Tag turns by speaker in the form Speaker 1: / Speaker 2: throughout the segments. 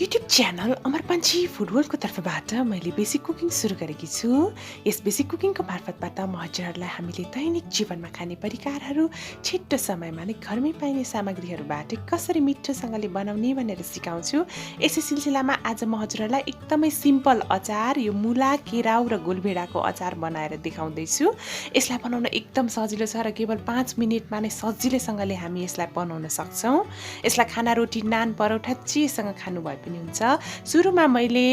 Speaker 1: YouTube channel Amar Panchhi food वर्ल्डको तर्फबाट मैले बेसिक कुकिङ सुरु गरेकी छु। यस बेसिक कुकिङको मार्फतबाट म हजुरहरूलाई हामीले दैनिक जीवनमा खाने परिकारहरू छिट्टो समयमा नै घरमै पाइने सामग्रीहरूबाट कसरी मिठोसँगले बनाउने भनेर सिकाउँछु। यसै सिलसिलामा आज म हजुरहरूलाई एकदमै सिम्पल अचार, यो मुला, केराउ र गोलभेडाको अचार बनाएर देखाउँदैछु। यसलाई बनाउन एकदम सजिलो छ र केवल 5 मिनेटमा नै सजिलैसँगले हामी यसलाई बनाउन सक्छौँ। यसलाई खाना, रोटी, नान, परोठा जेसँग खानु भए पनि हुन्छ। सुरुमा मैले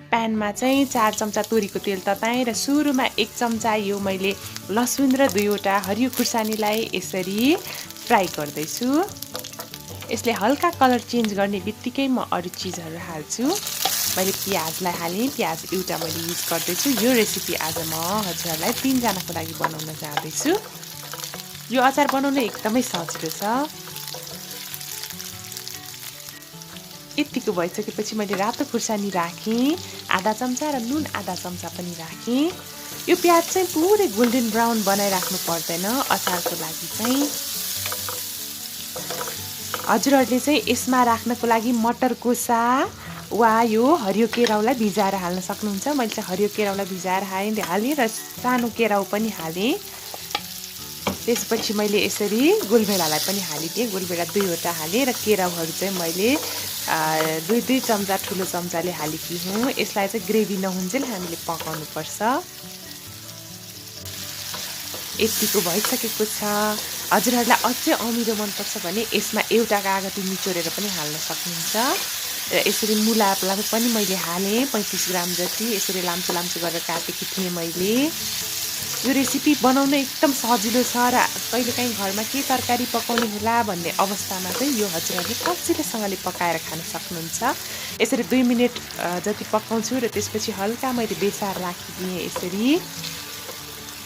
Speaker 1: प्यानमा चाहिँ 4 चम्चा तोरीको तेल तताएँ र सुरुमा 1 चम्चा यो मैले लसुन र 2वटा हरियो खुर्सानीलाई यसरी फ्राई गर्दैछु। यसले हल्का कलर चेन्ज गर्ने बित्तिकै म अरू चिजहरू हाल्छु। मैले प्याजलाई हालेँ, प्याज एउटा मैले युज गर्दैछु। यो रेसिपी आज म हजुरहरूलाई 3 जनाको लागि बनाउन जाँदैछु। यो अचार बनाउन एकदमै सजिलो छ। यतिको भइसकेपछि मैले रातो खुर्सानी राखेँ, आधा चम्चा र नुन आधा चम्चा पनि राखेँ। यो प्याज चाहिँ पुरै गोल्डन ब्राउन बनाइराख्नु पर्दैन अचारको लागि चाहिँ। हजुरहरूले चाहिँ यसमा राख्नको लागि मटरको साग वा यो हरियो केराउलाई भिजाएर हाल्न सक्नुहुन्छ। मैले चाहिँ हरियो केराउलाई भिजाएर हालेँ र सानो केराउ पनि हालेँ। त्यसपछि मैले यसरी गोलभेडालाई पनि हालिदिएँ। गोलभेडा 2वटा हालेँ र केराउहरू चाहिँ मैले 2 चम्चा ठुलो चम्चाले हालेकी हुँ। यसलाई चाहिँ ग्रेभी नहुन्जेल हामीले पकाउनु पर्छ। यतिको भइसकेको छ। हजुरहरूलाई अझै अमिलो मनपर्छ भने यसमा एउटा कागती निचोरेर पनि हाल्न सक्नुहुन्छ। र यसरी मुलालाई पनि मैले हालेँ 35 ग्राम जति। यसरी लाम्चो लाम्चो गरेर काटेकी थिएँ मैले। यो रेसिपी बनाउन एकदम सजिलो छ र कहिलेकाहीँ घरमा के तरकारी पकाउने होला भन्ने अवस्थामा चाहिँ यो हजुरहरूले सजिलैसँगले पकाएर खान सक्नुहुन्छ। यसरी 2 मिनेट जति पकाउँछु र त्यसपछि हल्का मैले बेसार राखिदिएँ। यसरी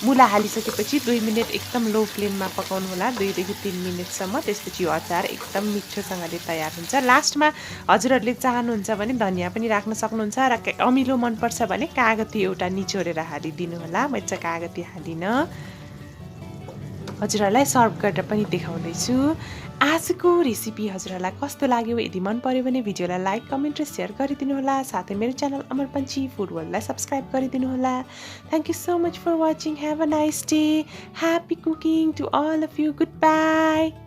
Speaker 1: मुला हालिसकेपछि 2 मिनेट एकदम लो फ्लेममा पकाउनु होला, 2 देखि 3 मिनेटसम्म। त्यसपछि यो अचार एकदम मिठोसँगले तयार हुन्छ। लास्टमा हजुरहरूले चाहनुहुन्छ भने धनिया पनि राख्न सक्नुहुन्छ र अमिलो मनपर्छ भने कागती एउटा निचोरेर हालिदिनु होला। मैले चाहिँ कागती हालिनँ। हजुरहरूलाई सर्भ गरेर पनि देखाउँदैछु। आजको रेसिपी हजुरहरूलाई कस्तो लाग्यो? यदि मन पर्यो भने भिडियोलाई लाइक, कमेन्ट र सेयर गरिदिनु होला। साथै मेरो च्यानल अमर पन्छी फुड वर्ल्डलाई सब्सक्राइब गरिदिनु होला। Thank you so much for watching. Have a nice day. Happy cooking to all of you. Goodbye.